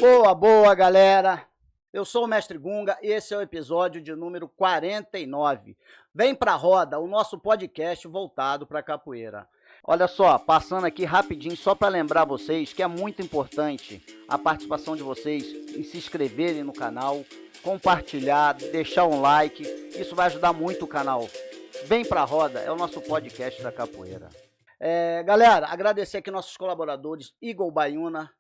Boa, boa, galera! Eu sou o Mestre Gunga e esse é o episódio de número 49. Vem pra roda, o nosso podcast voltado para capoeira. Olha só, passando aqui rapidinho só para lembrar vocês que é muito importante a participação de vocês em se inscreverem no canal, compartilhar, deixar um like, isso vai ajudar muito o canal. Vem pra roda, é o nosso podcast da capoeira. Galera, agradecer aqui nossos colaboradores Eagle Baiuna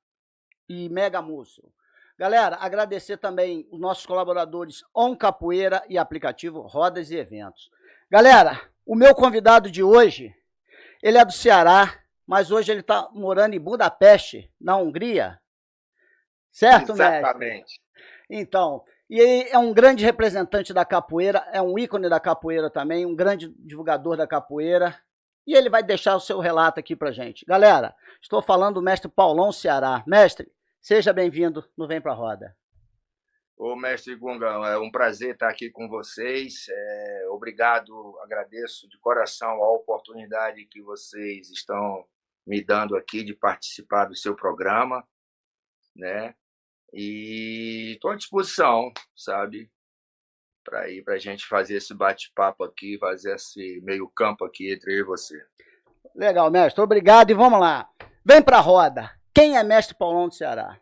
e Mega Múcio. Galera, agradecer também os nossos colaboradores On Capoeira e aplicativo Rodas e Eventos. Galera, o meu convidado de hoje, ele é do Ceará, mas hoje ele está morando em Budapeste, na Hungria. Certo, Exatamente. Mestre? Então, e ele é um grande representante da capoeira, é um ícone da capoeira também, um grande divulgador da capoeira. E ele vai deixar o seu relato aqui pra gente. Galera, estou falando do mestre Paulão Ceará. Mestre, seja bem-vindo no Vem Pra Roda. Ô, mestre Gunga, é um prazer estar aqui com vocês. Obrigado, agradeço de coração a oportunidade que vocês estão me dando aqui de participar do seu programa, né? E estou à disposição, sabe, para ir para a gente fazer esse bate-papo aqui, fazer esse meio campo aqui entre eu e você. Legal, mestre. Obrigado e vamos lá. Vem Pra Roda. Quem é mestre Paulão do Ceará?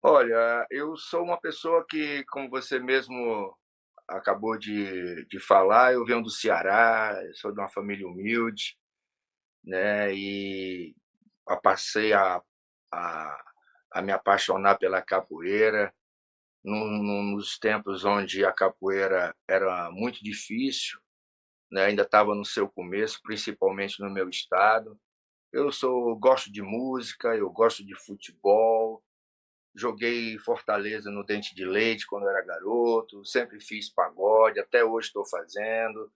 Olha, eu sou uma pessoa que, como você mesmo acabou de falar, eu venho do Ceará, eu sou de uma família humilde, né? E passei a, a me apaixonar pela capoeira nos tempos onde a capoeira era muito difícil, né? Ainda estava no seu começo, principalmente no meu estado. Gosto de música, eu gosto de futebol. Joguei Fortaleza no Dente de Leite quando era garoto, sempre fiz pagode, até hoje estou fazendo.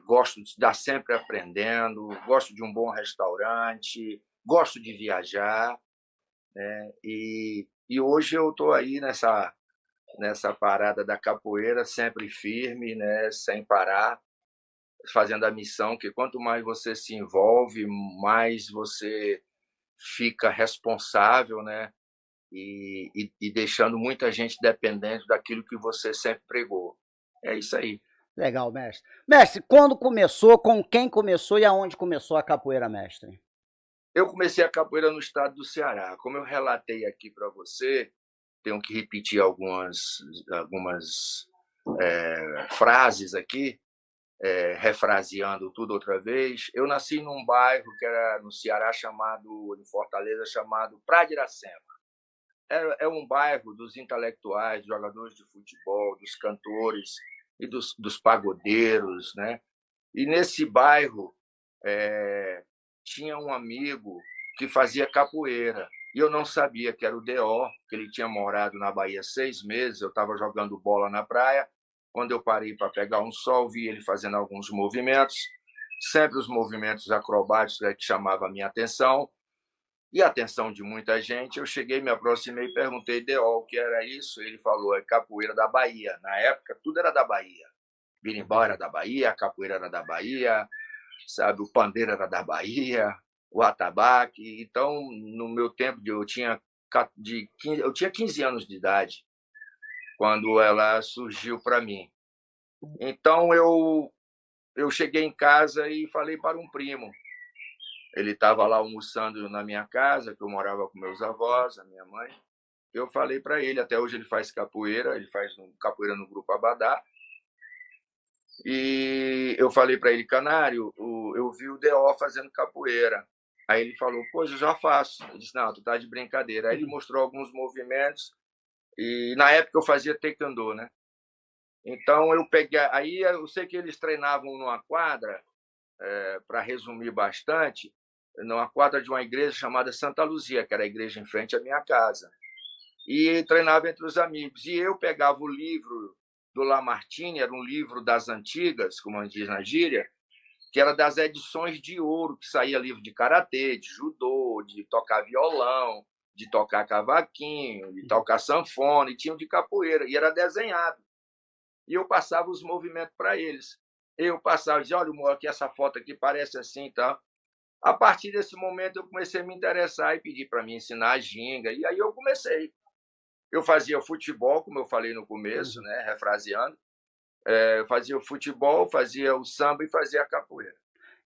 Gosto de estar sempre aprendendo, gosto de um bom restaurante, gosto de viajar, né? E hoje eu estou aí nessa parada da capoeira, sempre firme, né? Sem parar, fazendo a missão que quanto mais você se envolve, mais você fica responsável, né? E deixando muita gente dependente daquilo que você sempre pregou. É isso aí. Legal, mestre. Mestre, quando começou, com quem começou e aonde começou a capoeira, mestre? Eu comecei a capoeira no estado do Ceará. Como eu relatei aqui para você, tenho que repetir algumas frases aqui, refraseando tudo outra vez. Eu nasci num bairro que era no Ceará em Fortaleza, chamado Praia de Iracema. É um bairro dos intelectuais, dos jogadores de futebol, dos cantores e dos pagodeiros, né? E nesse bairro tinha um amigo que fazia capoeira. E eu não sabia que era o D.O., que ele tinha morado na Bahia 6 meses. Eu estava jogando bola na praia. Quando eu parei para pegar um sol, vi ele fazendo alguns movimentos, sempre os movimentos acrobáticos que chamavam a minha atenção. E a atenção de muita gente, eu cheguei, me aproximei e perguntei, D.O., o que era isso? Ele falou, é capoeira da Bahia. Na época, tudo era da Bahia. Birimbau era da Bahia, a capoeira era da Bahia, sabe, o pandeiro era da Bahia, o atabaque. Então, no meu tempo, eu tinha 15 anos de idade quando ela surgiu para mim. Então, eu cheguei em casa e falei para um primo. Ele estava lá almoçando na minha casa, que eu morava com meus avós, a minha mãe. Eu falei para ele, até hoje ele faz capoeira, ele faz capoeira no Grupo Abadá. E eu falei para ele, Canário, eu vi o D.O. fazendo capoeira. Aí ele falou, pois eu já faço. Eu disse, não, tu tá de brincadeira. Aí ele mostrou alguns movimentos, e na época eu fazia taekwondo, né? Então eu peguei, aí eu sei que eles treinavam numa quadra, para resumir bastante, numa quadra de uma igreja chamada Santa Luzia, que era a igreja em frente à minha casa. E treinava entre os amigos. E eu pegava o livro do Lamartine, era um livro das antigas, como diz na gíria, que era das edições de ouro, que saía livro de karatê, de judô, de tocar violão, de tocar cavaquinho, de tocar sanfona, e tinha um de capoeira, e era desenhado. E eu passava os movimentos para eles. Eu passava e dizia, olha, aqui essa foto aqui parece assim e tal. A partir desse momento, eu comecei a me interessar e pedir para me ensinar a ginga, e aí eu comecei. Eu fazia futebol, como eu falei no começo, Uhum. né, refraseando, eu fazia o futebol, fazia o samba e fazia a capoeira.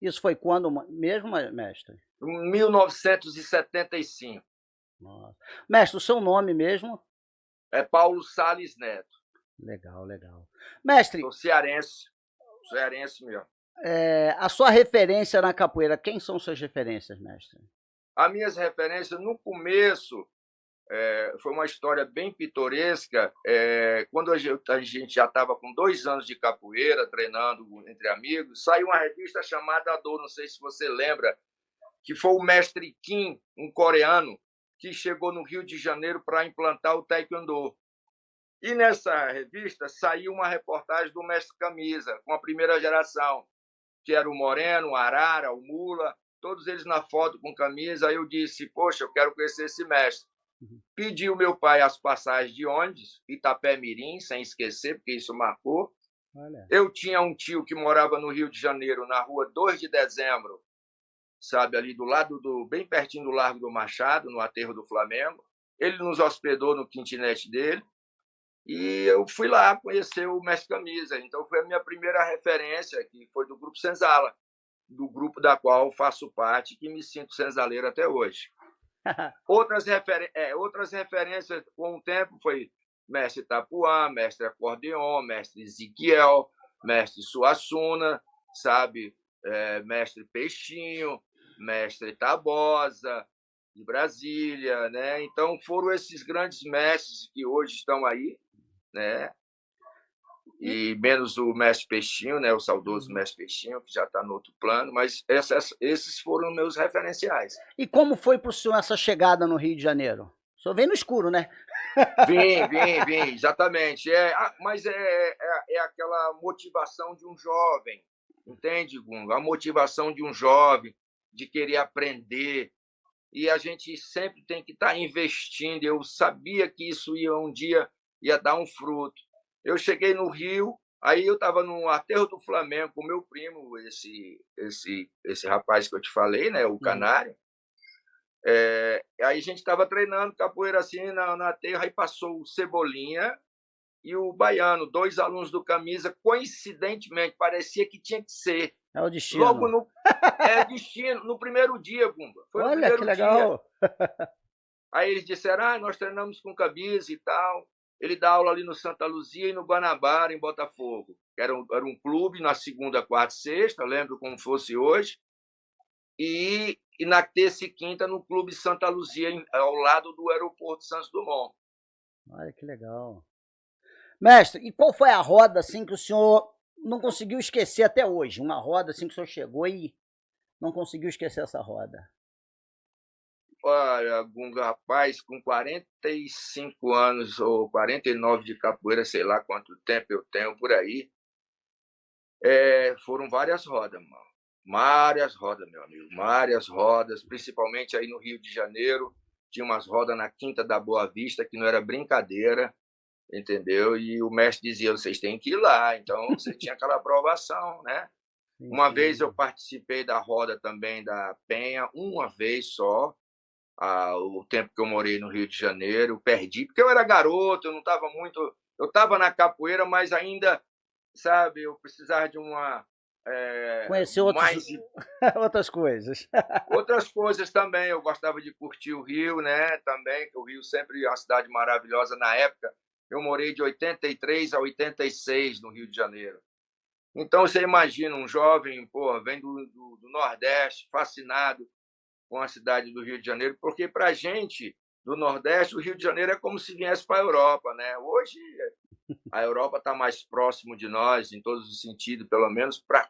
Isso foi quando mesmo, mestre? Em 1975. Nossa. Mestre, o seu nome mesmo? É Paulo Sales Neto. Legal, legal. Mestre, Sou cearense mesmo. a sua referência na capoeira, quem são suas referências, mestre? As minhas referências, no começo, foi uma história bem pitoresca. Quando a gente já estava com 2 anos de capoeira, treinando entre amigos, saiu uma revista chamada Do, não sei se você lembra, que foi o mestre Kim, um coreano, que chegou no Rio de Janeiro para implantar o Taekwondo. E nessa revista saiu uma reportagem do mestre Camisa, com a primeira geração, que era o Moreno, o Arara, o Mula, todos eles na foto com camisa. Aí eu disse, poxa, eu quero conhecer esse mestre. Uhum. Pedi ao meu pai as passagens de ônibus, Itapé-Mirim, sem esquecer, porque isso marcou. Olha. Eu tinha um tio que morava no Rio de Janeiro, na rua 2 de Dezembro, sabe, ali do lado bem pertinho do Largo do Machado, no aterro do Flamengo. Ele nos hospedou no kitnet dele e eu fui lá conhecer o mestre Camisa. Então foi a minha primeira referência, que foi do grupo Senzala, do grupo da qual faço parte, que me sinto senzaleiro até hoje. Outras referências com o tempo foi mestre Tapuã, mestre Acordeon, mestre Ezequiel, mestre Suassuna, sabe? Mestre Peixinho, mestre Tabosa, de Brasília, né? Então foram esses grandes mestres que hoje estão aí, né? E menos o mestre Peixinho, né? O saudoso mestre Peixinho, que já está no outro plano, mas esses foram meus referenciais. E como foi para o senhor essa chegada no Rio de Janeiro? O senhor vem no escuro, né? Vim, exatamente. Mas é aquela motivação de um jovem, entende, Gunga? A motivação de um jovem de querer aprender. E a gente sempre tem que estar investindo. Eu sabia que isso um dia ia dar um fruto. Eu cheguei no Rio, aí eu estava no aterro do Flamengo com meu primo, esse rapaz que eu te falei, né, o Uhum. Canário. Aí a gente estava treinando capoeira assim na terra, aí passou o Cebolinha e o Baiano, 2 alunos do Camisa, coincidentemente, parecia que tinha que ser. É o Logo destino. no destino, no primeiro dia, Gumba. Foi no Olha, que primeiro dia. legal. Aí eles disseram, nós treinamos com Camisa e tal. Ele dá aula ali no Santa Luzia e no Guanabara, em Botafogo. Era um clube na segunda, quarta e sexta, lembro como fosse hoje. E na terça e quinta no Clube Santa Luzia, ao lado do aeroporto Santos Dumont. Olha, que legal. Mestre, e qual foi a roda, assim, que o senhor não conseguiu esquecer até hoje? Uma roda, assim, que o senhor chegou e não conseguiu esquecer essa roda? Olha, Gunga, rapaz, com 45 anos ou 49 de capoeira, sei lá quanto tempo eu tenho por aí, foram várias rodas, mano. Várias rodas, meu amigo. Várias rodas, principalmente aí no Rio de Janeiro. Tinha umas rodas na Quinta da Boa Vista, que não era brincadeira, entendeu? E o mestre dizia, vocês têm que ir lá. Então, você tinha aquela aprovação, né? Sim, Uma vez eu sim. participei da roda também da Penha, uma vez só, o tempo que eu morei no Rio de Janeiro. Perdi, porque eu era garoto, eu não estava muito. Eu estava na capoeira, mas ainda, sabe, eu precisava de uma. Conhecer outros, Mais outras coisas. outras coisas também. Eu gostava de curtir o Rio, né? Também, que o Rio sempre é uma cidade maravilhosa na época. Eu morei de 83 a 86 no Rio de Janeiro. Então, você imagina um jovem, pô, vem do Nordeste, fascinado com a cidade do Rio de Janeiro, porque para a gente do Nordeste, o Rio de Janeiro é como se viesse para a Europa, né? Hoje a Europa está mais próximo de nós, em todos os sentidos, pelo menos para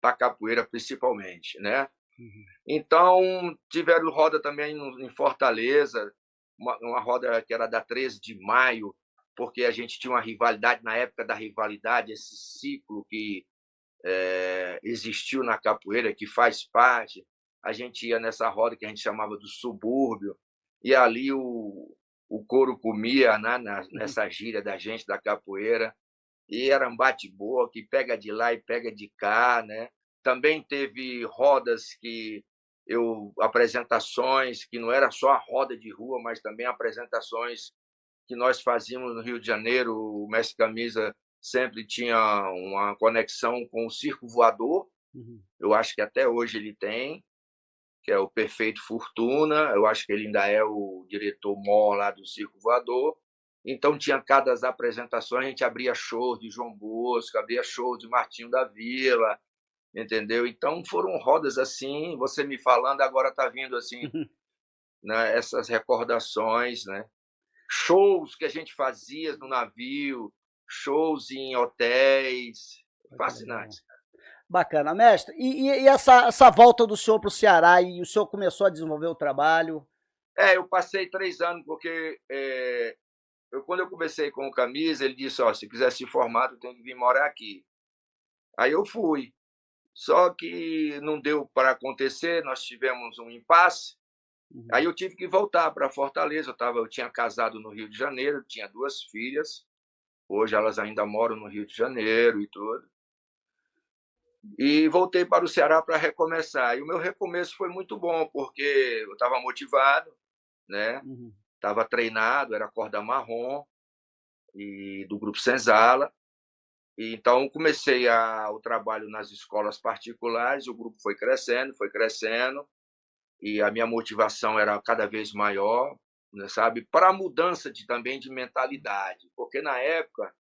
a capoeira principalmente, né? Uhum. Então, tiveram roda também em Fortaleza, uma roda que era da 13 de maio, porque a gente tinha uma rivalidade, na época da rivalidade, esse ciclo que existiu na capoeira, que faz parte. A gente ia nessa roda que a gente chamava do subúrbio, e ali o couro comia, né, nessa gíria da gente, da capoeira, e era um bate-boa que pega de lá e pega de cá, né? Também teve rodas que apresentações que não era só a roda de rua, mas também apresentações que nós fazíamos no Rio de Janeiro. O Mestre Camisa sempre tinha uma conexão com o Circo Voador, Uhum. eu acho que até hoje ele tem, que é o Perfeito Fortuna, eu acho que ele ainda é o diretor-mor lá do Circo Voador. Então tinha cada apresentações, a gente abria shows de João Bosco, abria shows de Martinho da Vila, entendeu? Então foram rodas assim, você me falando, agora está vindo assim, né, essas recordações, né? Shows que a gente fazia no navio, shows em hotéis, Que legal. fascinante. Bacana, mestre. E essa volta do senhor para o Ceará e o senhor começou a desenvolver o trabalho? Eu passei 3 anos, porque quando eu comecei com o Camisa, ele disse: ó, se quiser se formar, tu tem que vir morar aqui. Aí eu fui. Só que não deu para acontecer, nós tivemos um impasse. Aí Uhum. eu tive que voltar para Fortaleza. Eu tinha casado no Rio de Janeiro, tinha 2 filhas. Hoje elas ainda moram no Rio de Janeiro e tudo. E voltei para o Ceará para recomeçar. E o meu recomeço foi muito bom, porque eu estava motivado, né? Uhum. Estava treinado, era corda marrom e do grupo Senzala. E então comecei o trabalho nas escolas particulares. O grupo foi crescendo, e a minha motivação era cada vez maior, né, sabe, para a mudança também de mentalidade, porque na época,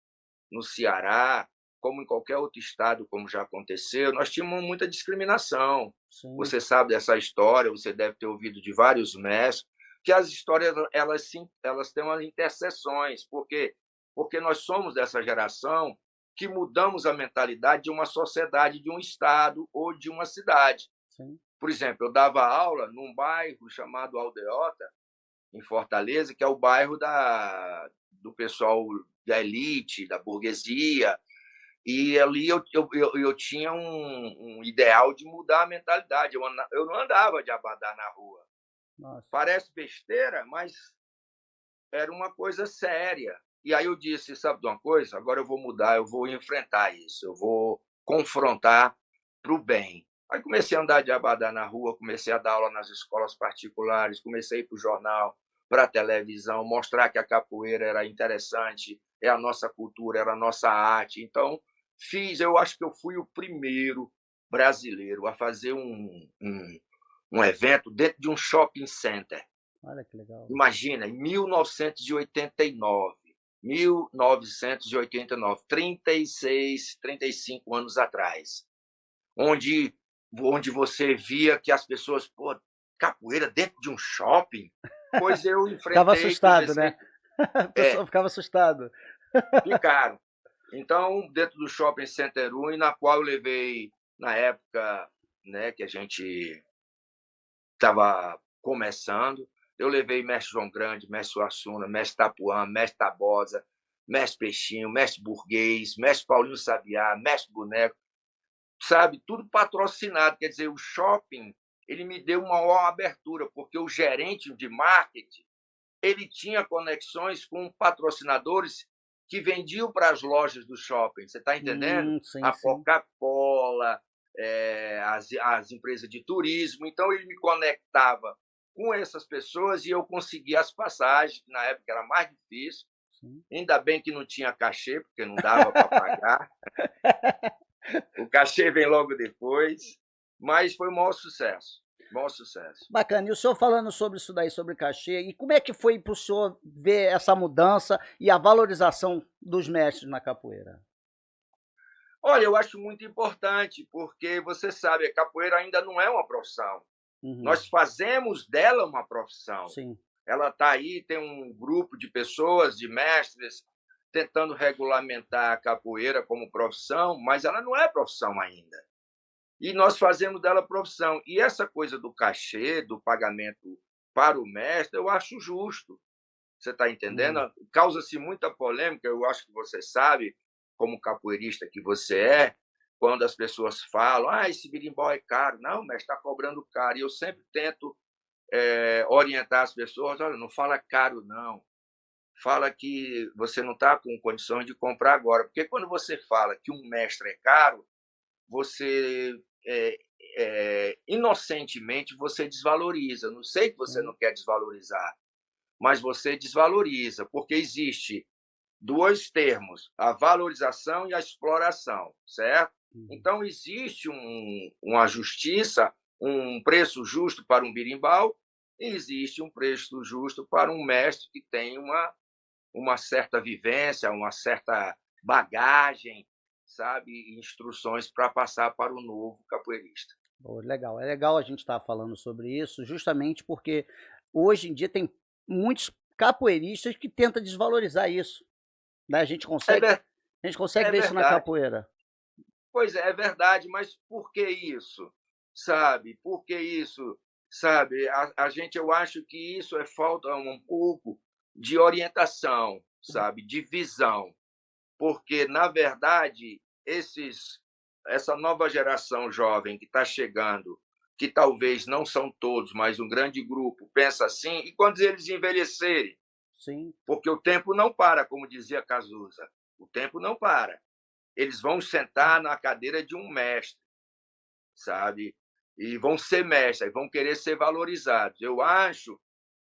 no Ceará, como em qualquer outro estado, como já aconteceu, nós tínhamos muita discriminação. Sim. Você sabe dessa história, você deve ter ouvido de vários mestres, que as histórias elas têm umas interseções, porque nós somos dessa geração que mudamos a mentalidade de uma sociedade, de um estado ou de uma cidade. Sim. Por exemplo, eu dava aula num bairro chamado Aldeota, em Fortaleza, que é o bairro do pessoal da elite, da burguesia, e ali eu tinha um ideal de mudar a mentalidade. Eu não andava de abadá na rua. Nossa. Parece besteira, mas era uma coisa séria. E aí eu disse: sabe de uma coisa? Agora eu vou mudar, eu vou enfrentar isso, eu vou confrontar para o bem. Aí comecei a andar de abadá na rua, comecei a dar aula nas escolas particulares, comecei a ir para o jornal, para a televisão, mostrar que a capoeira era interessante, é a nossa cultura, era a nossa arte. Então, eu acho que eu fui o primeiro brasileiro a fazer um evento dentro de um shopping center. Olha que legal. Imagina, em 1989, 1989, 36, 35 anos atrás, onde você via que as pessoas, pô, capoeira dentro de um shopping? Pois eu Ficava enfrentei, assustado, comecei. né? O É, pessoal ficava assustado. ficaram. Então, dentro do Shopping Center 1, na qual eu levei, na época, né, que a gente estava começando, eu levei mestre João Grande, mestre Suassuna, mestre Tapuã, mestre Tabosa, mestre Peixinho, mestre Burguês, mestre Paulinho Sabiá, mestre Boneco, sabe? Tudo patrocinado. Quer dizer, o shopping, ele me deu uma maior abertura, porque o gerente de marketing, ele tinha conexões com patrocinadores que vendiam para as lojas do shopping. Você está entendendo? Sim, A sim. Coca-Cola, as empresas de turismo. Então, ele me conectava com essas pessoas e eu conseguia as passagens, que na época era mais difícil. Sim. Ainda bem que não tinha cachê, porque não dava para pagar. O cachê vem logo depois, mas foi um maior sucesso. Maior sucesso. Bacana. E o senhor falando sobre isso daí, sobre cachê, e como é que foi para o senhor ver essa mudança e a valorização dos mestres na capoeira? Olha, eu acho muito importante, porque você sabe, a capoeira ainda não é uma profissão. Uhum. Nós fazemos dela uma profissão. Sim. Ela está aí, tem um grupo de pessoas, de mestres, tentando regulamentar a capoeira como profissão, mas ela não é profissão ainda. E nós fazemos dela profissão. E essa coisa do cachê, do pagamento para o mestre, eu acho justo. Você está entendendo? Uhum. Causa-se muita polêmica, eu acho que você sabe, como capoeirista que você é, quando as pessoas falam: esse berimbau é caro. Não, mas está cobrando caro. E eu sempre tento orientar as pessoas: olha, não fala caro, não. Fala que você não está com condições de comprar agora. Porque quando você fala que um mestre é caro, você inocentemente você desvaloriza. Não sei que você Sim. não quer desvalorizar, mas você desvaloriza, porque existe dois termos, a valorização e a exploração, certo? Uhum. Então, existe uma justiça, um preço justo para um birimbau, e existe um preço justo para um mestre que tem uma certa vivência, uma certa bagagem, sabe, instruções para passar para o novo capoeirista. Pô, legal. É legal a gente estar falando sobre isso, justamente porque hoje em dia tem muitos capoeiristas que tentam desvalorizar isso, né, É, ver, a gente consegue é ver isso na verdade. capoeira. Pois é, é verdade, mas por que isso? Sabe? Por que isso? Sabe? A gente, eu acho que isso é falta um pouco de orientação, sabe? De visão, porque na verdade essa nova geração jovem que está chegando, que talvez não são todos, mas um grande grupo pensa assim, e quando eles envelhecerem, Sim, porque o tempo não para, como dizia Cazuza, o tempo não para. Eles vão sentar na cadeira de um mestre, sabe? E vão ser mestres, vão querer ser valorizados. Eu acho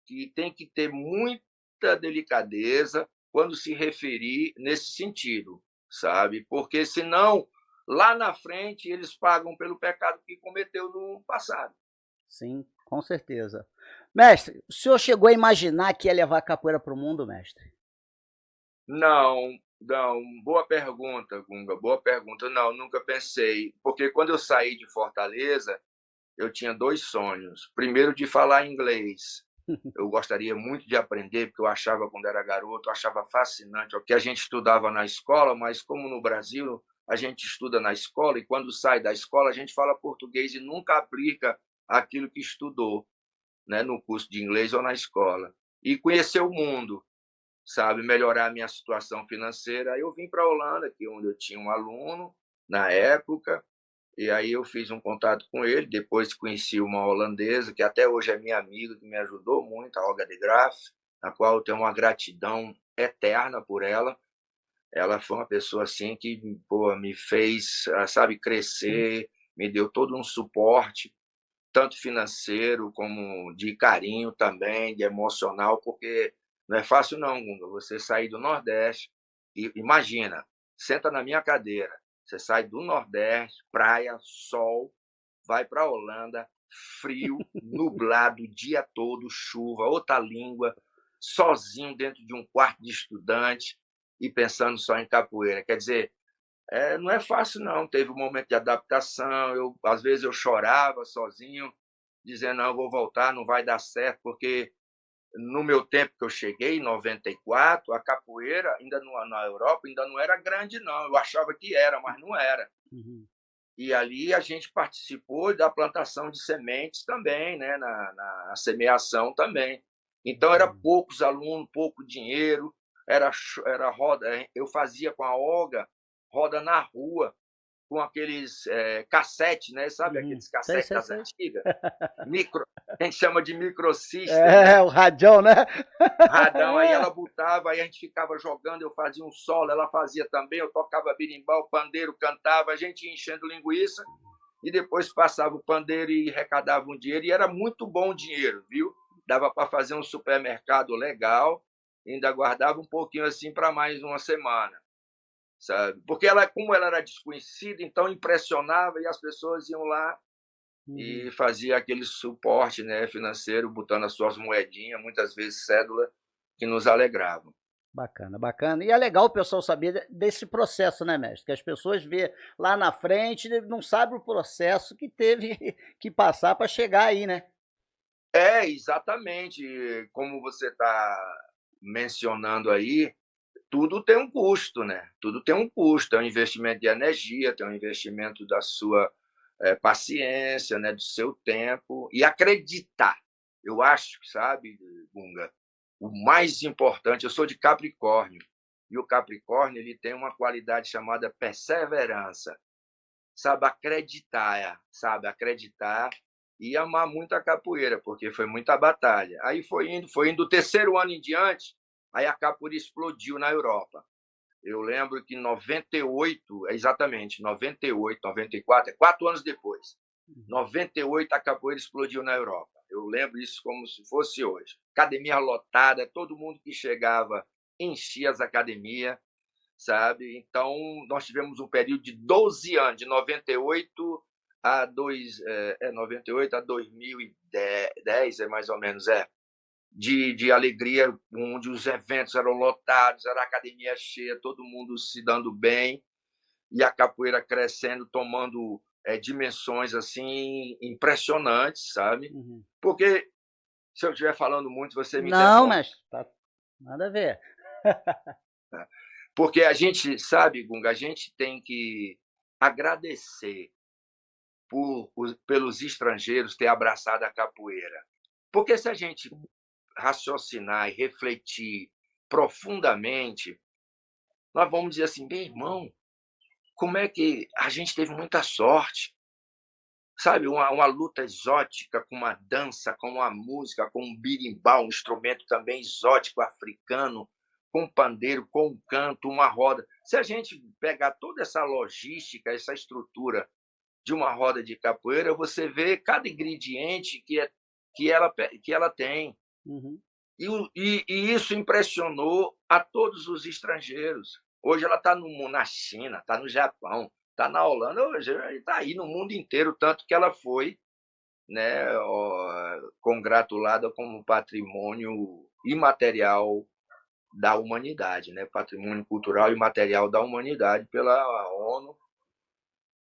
que tem que ter muita delicadeza quando se referir nesse sentido, sabe? Porque senão, lá na frente, eles pagam pelo pecado que cometeu no passado. sim, com certeza. Mestre, o senhor chegou a imaginar que ia levar a capoeira para o mundo, mestre? Não, não, boa pergunta, Gunga, boa pergunta. Não, nunca pensei, porque quando eu saí de Fortaleza, eu tinha dois sonhos. Primeiro, de falar inglês. Eu gostaria muito de aprender, porque eu achava, quando era garoto, eu achava fascinante o que a gente estudava na escola, mas como no Brasil a gente estuda na escola e quando sai da escola a gente fala português e nunca aplica aquilo que estudou, né, no curso de inglês ou na escola. E conhecer o mundo, sabe, melhorar a minha situação financeira. Aí eu vim para a Holanda, que onde eu tinha um aluno na época, e aí eu fiz um contato com ele, depois conheci uma holandesa, que até hoje é minha amiga, que me ajudou muito, a Olga de Graaf, a qual eu tenho uma gratidão eterna por ela. Ela foi uma pessoa assim que, pô, me fez, sabe, crescer, me deu todo um suporte, tanto financeiro como de carinho também, de emocional, porque não é fácil não, Gunga, você sair do Nordeste e imagina, senta na minha cadeira, você sai do Nordeste, praia, sol, vai para a Holanda, frio, nublado o dia todo, chuva, outra língua, sozinho dentro de um quarto de estudante e pensando só em capoeira. Quer dizer, não é fácil não. Teve um momento de adaptação, às vezes eu chorava sozinho, dizendo, não, eu vou voltar, não vai dar certo, porque no meu tempo que eu cheguei, em 94, a capoeira ainda na Europa ainda não era grande, não. Eu achava que era, mas não era. Uhum. E ali a gente participou da plantação de sementes também, né? Na semeação também. Então, era Bacana. poucos alunos, pouco dinheiro, era roda. Eu fazia com a Olga roda na rua, com aqueles cassete, né? Sabe Uhum. aqueles Sei, cassetes sei, das sei. antigas? Micro, a gente chama de microsystem, É, né? o radião, né? Radão, aí ela botava, aí a gente ficava jogando, eu fazia um solo, ela fazia também, eu tocava birimbau, pandeiro, cantava, a gente ia enchendo linguiça e depois passava o pandeiro e arrecadava um dinheiro, e era muito bom o dinheiro, viu? Dava para fazer um supermercado legal, ainda guardava um pouquinho assim para mais uma semana, sabe? Porque ela, como ela era desconhecida, então impressionava e as pessoas iam lá Uhum. e fazia aquele suporte, né, financeiro, botando as suas moedinhas, muitas vezes cédula, que nos alegravam. Bacana, bacana. E é legal o pessoal saber desse processo, né, mestre? Que as pessoas vê lá na frente e não sabe o processo que teve que passar para chegar aí, né? Exatamente. Como você está mencionando aí, tudo tem um custo, né? Tudo tem um custo. É um investimento de energia, tem um investimento da sua paciência, né? Do seu tempo e acreditar. Eu acho, sabe, Gunga, o mais importante. Eu sou de Capricórnio e o Capricórnio ele tem uma qualidade chamada perseverança, sabe acreditar e amar muito a capoeira, porque foi muita batalha. Aí foi indo o terceiro ano em diante, aí a capoeira explodiu na Europa. Eu lembro que em 98, exatamente, 98, 94, 4 anos depois, 98 a capoeira explodiu na Europa. Eu lembro isso como se fosse hoje. Academia lotada, todo mundo que chegava enchia as academias, sabe? Então, nós tivemos um período de 12 anos, de 98 a 98 a 2010, mais ou menos, de alegria, onde os eventos eram lotados, era a academia cheia, todo mundo se dando bem, e a capoeira crescendo, tomando dimensões assim impressionantes, sabe? Uhum. Porque se eu estiver falando muito, você me Não, interrompe. mestre, tá nada a ver. Né? Porque a gente, sabe, Gunga, a gente tem que agradecer pelos estrangeiros ter abraçado a capoeira. Porque se a gente raciocinar e refletir profundamente, nós vamos dizer assim, meu irmão, como é que a gente teve muita sorte, sabe? Uma luta exótica, com uma dança, com uma música, com um birimbau, um instrumento também exótico africano, com pandeiro, com um canto, uma roda. Se a gente pegar toda essa logística, essa estrutura de uma roda de capoeira, você vê cada ingrediente que ela tem. Uhum. E isso impressionou a todos os estrangeiros. Hoje ela está na China, está no Japão, está na Holanda, hoje está aí no mundo inteiro, tanto que ela foi, né, congratulada como patrimônio imaterial da humanidade, né, patrimônio cultural e imaterial da humanidade pela ONU,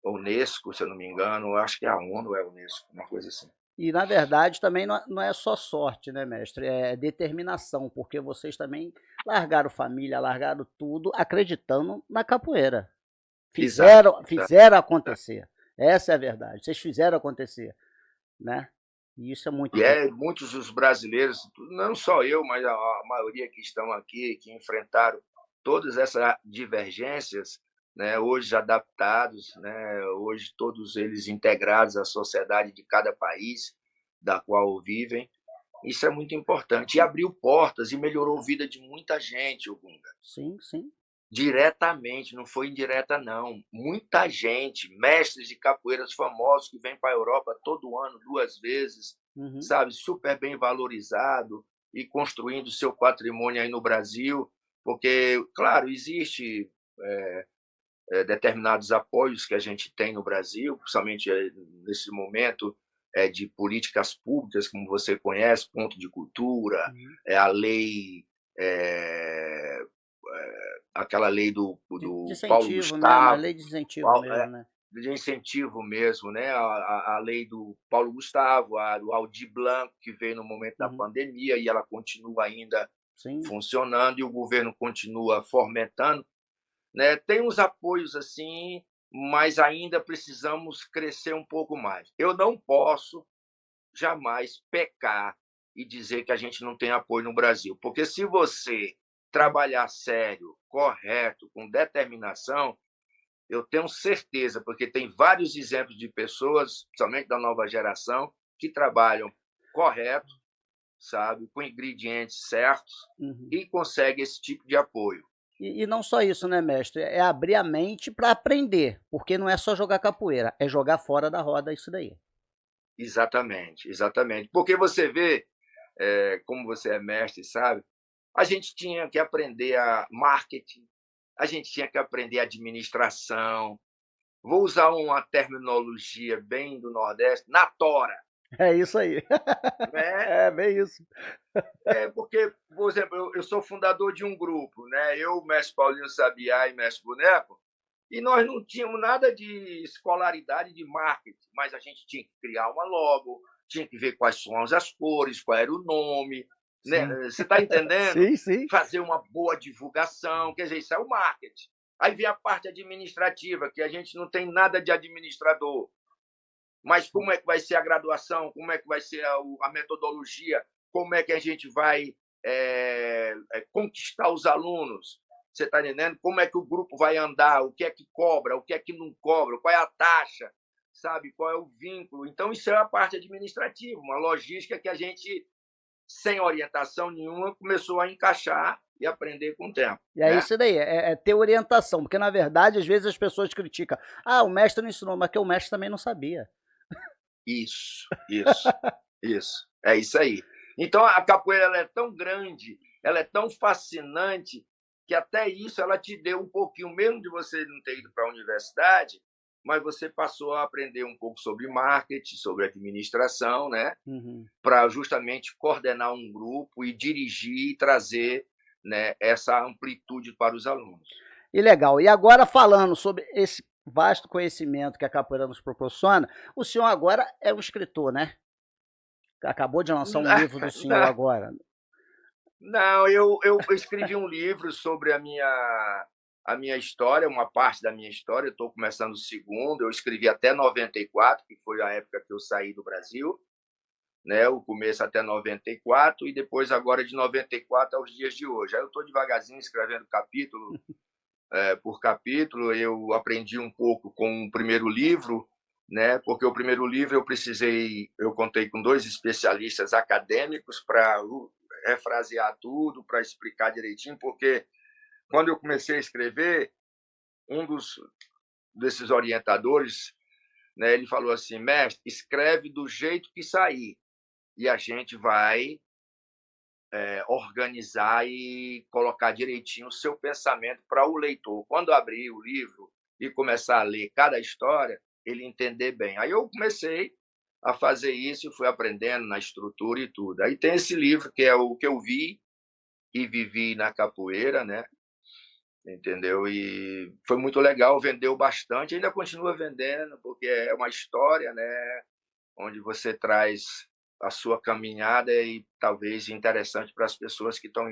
Unesco, se eu não me engano, acho que é a ONU ou é a Unesco, uma coisa assim. E na verdade também não é só sorte, né, mestre? É determinação, porque vocês também largaram família, largaram tudo, acreditando na capoeira. Exato. Fizeram acontecer. Essa é a verdade. Vocês fizeram acontecer, né? E isso é muito E importante. muitos dos brasileiros, não só eu, mas a maioria que estão aqui, que enfrentaram todas essas divergências, né, hoje adaptados, né, hoje todos eles integrados à sociedade de cada país da qual vivem. Isso é muito importante. E abriu portas e melhorou a vida de muita gente, Ogunga. Sim, sim. Diretamente, não foi indireta, não. Muita gente, mestres de capoeiras famosos que vêm para a Europa todo ano, 2 vezes, Uhum. sabe, super bem valorizado e construindo seu patrimônio aí no Brasil, porque, claro, existe determinados apoios que a gente tem no Brasil, principalmente nesse momento de políticas públicas, como você conhece, ponto de cultura, Uhum. a lei é, aquela lei De do Paulo incentivo mesmo, é lei Gustavo, de incentivo mesmo, né? de incentivo mesmo, né? A lei do Paulo Gustavo, a do Aldir Blanc, que veio no momento da Uhum. pandemia e ela continua ainda Sim. funcionando e o governo continua fomentando, né? Tem uns apoios assim, mas ainda precisamos crescer um pouco mais. Eu não posso jamais pecar e dizer que a gente não tem apoio no Brasil. Porque se você trabalhar sério, correto, com determinação, eu tenho certeza, porque tem vários exemplos de pessoas, principalmente da nova geração, que trabalham correto, sabe, com ingredientes certos Uhum. e conseguem esse tipo de apoio. E não só isso, né, mestre? É abrir a mente para aprender, porque não é só jogar capoeira, é jogar fora da roda isso daí. Exatamente, exatamente. Porque você vê, como você é mestre, sabe, a gente tinha que aprender a marketing, a gente tinha que aprender administração. Vou usar uma terminologia bem do Nordeste, na tora. É isso aí. Né? É bem isso. Porque, por exemplo, eu sou fundador de um grupo, né? Eu, mestre Paulinho Sabiá e mestre Boneco, e nós não tínhamos nada de escolaridade de marketing, mas a gente tinha que criar uma logo, tinha que ver quais são as cores, qual era o nome, né? Sim. Você está entendendo? Sim, sim. Fazer uma boa divulgação, quer dizer, isso é o marketing. Aí vem a parte administrativa, que a gente não tem nada de administrador. Mas como é que vai ser a graduação? Como é que vai ser a metodologia? Como é que a gente vai conquistar os alunos? Você está entendendo? Como é que o grupo vai andar? O que é que cobra? O que é que não cobra? Qual é a taxa? Sabe? Qual é o vínculo? Então, isso é a parte administrativa, uma logística que a gente, sem orientação nenhuma, começou a encaixar e aprender com o tempo. E é Né? isso daí, é ter orientação, porque na verdade, às vezes as pessoas criticam, ah, o mestre não ensinou, mas que o mestre também não sabia. Isso, isso. É isso aí. Então, a capoeira ela é tão grande, ela é tão fascinante, que até isso ela te deu um pouquinho, mesmo de você não ter ido para a universidade, mas você passou a aprender um pouco sobre marketing, sobre administração, né? Uhum. Para justamente coordenar um grupo e dirigir e trazer, né, essa amplitude para os alunos. E legal. E agora falando sobre esse vasto conhecimento que a capoeira nos proporciona, o senhor agora é um escritor, né? Acabou de lançar um livro do senhor agora. Não, eu escrevi um livro sobre a minha história, uma parte da minha história. Eu estou começando o segundo. Eu escrevi até 94, que foi a época que eu saí do Brasil, né? O começo até 94 e depois agora de 94 aos dias de hoje. Aí eu estou devagarzinho escrevendo capítulo por capítulo. Eu aprendi um pouco com o primeiro livro, né? Porque o primeiro livro eu contei com dois especialistas acadêmicos para refrasear tudo, para explicar direitinho, porque quando eu comecei a escrever, um desses orientadores, né, ele falou assim: mestre, escreve do jeito que sair e a gente vai organizar e colocar direitinho o seu pensamento para o leitor, quando abrir o livro e começar a ler cada história, ele entender bem. Aí eu comecei a fazer isso e fui aprendendo na estrutura e tudo. Aí tem esse livro que é o que eu vi e vivi na capoeira, né? Entendeu? E foi muito legal, vendeu bastante, ainda continua vendendo, porque é uma história, né? Onde você traz a sua caminhada e talvez interessante para as pessoas que estão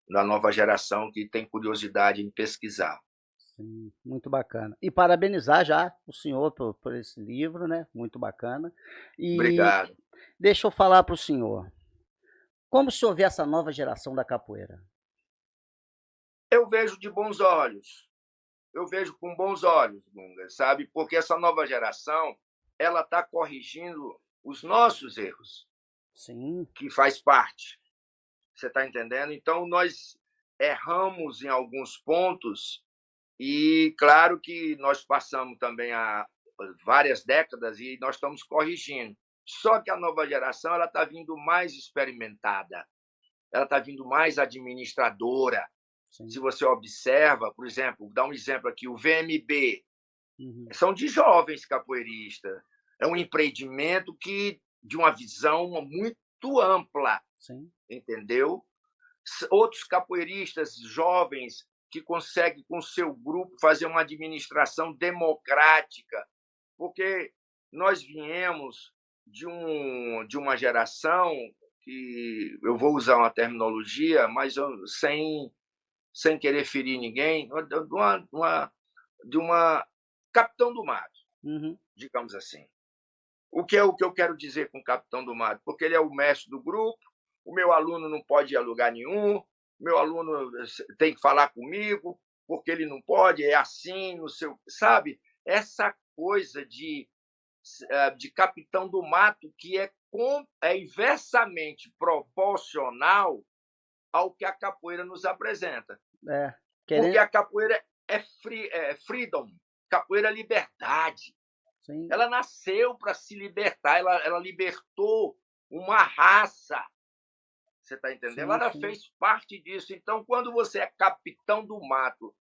na nova geração, que tem curiosidade em pesquisar. Sim, muito bacana. E parabenizar já o senhor por esse livro, né? Muito bacana. E Obrigado. deixa eu falar para o senhor, como o senhor vê essa nova geração da capoeira? Eu vejo de bons olhos, eu vejo com bons olhos, Gunga, sabe? Porque essa nova geração, ela está corrigindo os nossos erros, Sim, que faz parte. Você está entendendo? Então, nós erramos em alguns pontos e, claro, que nós passamos também há várias décadas e nós estamos corrigindo. Só que a nova geração ela está vindo mais experimentada, ela está vindo mais administradora. sim. Se você observa, por exemplo, vou dar um exemplo aqui, o VMB, Uhum, são de jovens capoeiristas. É um empreendimento que de uma visão muito ampla, sim. entendeu? Outros capoeiristas jovens que conseguem, com seu grupo, fazer uma administração democrática, porque nós viemos de uma geração que, eu vou usar uma terminologia, mas sem querer ferir ninguém, de uma capitão do mato, Uhum, digamos assim. O que eu quero dizer com o capitão do mato? Porque ele é o mestre do grupo, o meu aluno não pode ir a lugar nenhum, meu aluno tem que falar comigo, porque ele não pode, é assim, no seu, sabe? Essa coisa de capitão do mato que é inversamente proporcional ao que a capoeira nos apresenta. é. Porque Querendo, a capoeira é freedom, capoeira é liberdade. sim, Ela nasceu para se libertar, ela libertou uma raça. Você está entendendo? sim, Ela sim. fez parte disso. Então, quando você é capitão do mato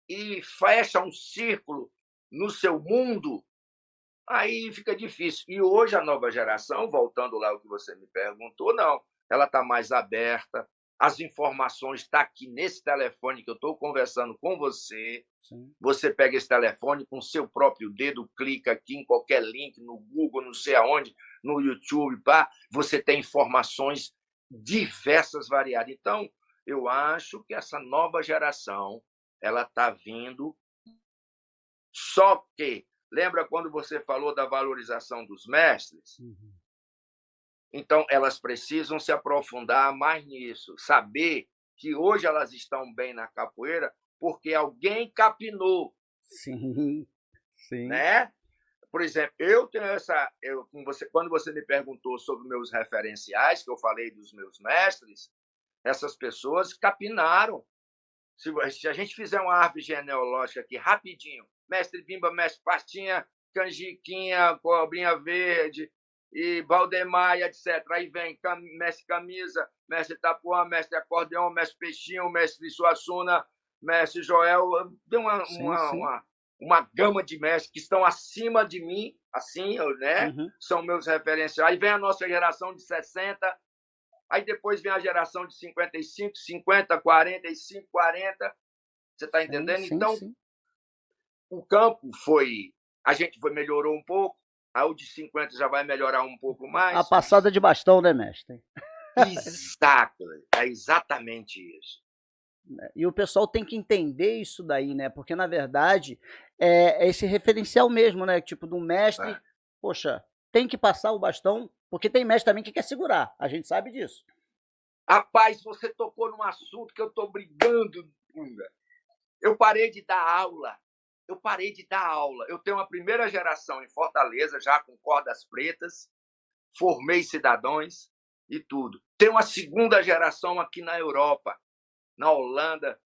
e fecha um círculo no seu mundo, aí fica difícil. E hoje a nova geração, voltando lá ao que você me perguntou, não. Ela está mais aberta, as informações estão aqui nesse telefone que eu estou conversando com você. Sim. Você pega esse telefone com seu próprio dedo, clica aqui em qualquer link, no Google, não sei aonde, no YouTube, pá, você tem informações diversas, variadas. Então, eu acho que essa nova geração ela está vindo, só que, lembra quando você falou da valorização dos mestres? Uhum. Então, elas precisam se aprofundar mais nisso, saber que hoje elas estão bem na capoeira porque alguém capinou, Sim, sim. né? Por exemplo, eu tenho quando você me perguntou sobre meus referenciais, que eu falei dos meus mestres, essas pessoas capinaram. Se a gente fizer uma árvore genealógica aqui rapidinho, mestre Bimba, mestre Pastinha, Canjiquinha, Cobrinha Verde, e Valdemar, etc. Aí vem mestre Camisa, mestre Tapuã, mestre Acordeão, mestre Peixinho, mestre Suassuna, mestre Joel. Tem uma gama de mestres que estão acima de mim, assim, né? Uhum. São meus referenciais. Aí vem a nossa geração de 60, aí depois vem a geração de 55, 50, 45, 40. Você está entendendo? Sim, então, sim. O campo a gente melhorou um pouco, a o de 50 já vai melhorar um pouco mais. A passada de bastão, né, mestre? Exato, é exatamente isso. E o pessoal tem que entender isso daí, né? Porque, na verdade, é esse referencial mesmo, né? Tipo, do mestre, poxa, tem que passar o bastão, porque tem mestre também que quer segurar, a gente sabe disso. Rapaz, você tocou num assunto que eu estou brigando, Gunga. Eu parei de dar aula. Eu tenho uma primeira geração em Fortaleza, já com cordas pretas, formei cidadãos e tudo. Tenho uma segunda geração aqui na Europa, na Holanda,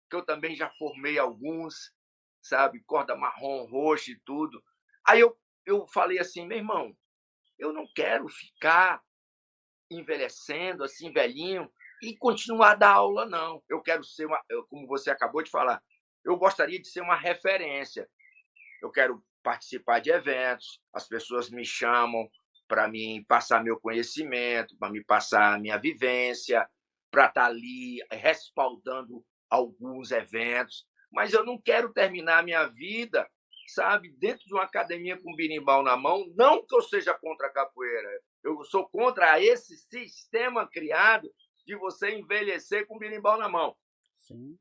que eu também já formei alguns, sabe? Corda marrom, roxa e tudo. Aí eu falei assim, meu irmão, eu não quero ficar envelhecendo, assim, velhinho, e continuar a dar aula, não. Eu quero ser, como você acabou de falar, eu gostaria de ser uma referência. Eu quero participar de eventos, as pessoas me chamam para me passar meu conhecimento, para me passar a minha vivência, para estar ali respaldando alguns eventos, mas eu não quero terminar a minha vida, sabe, dentro de uma academia com berimbau na mão. Não que eu seja contra a capoeira, eu sou contra esse sistema criado de você envelhecer com berimbau na mão. Sim.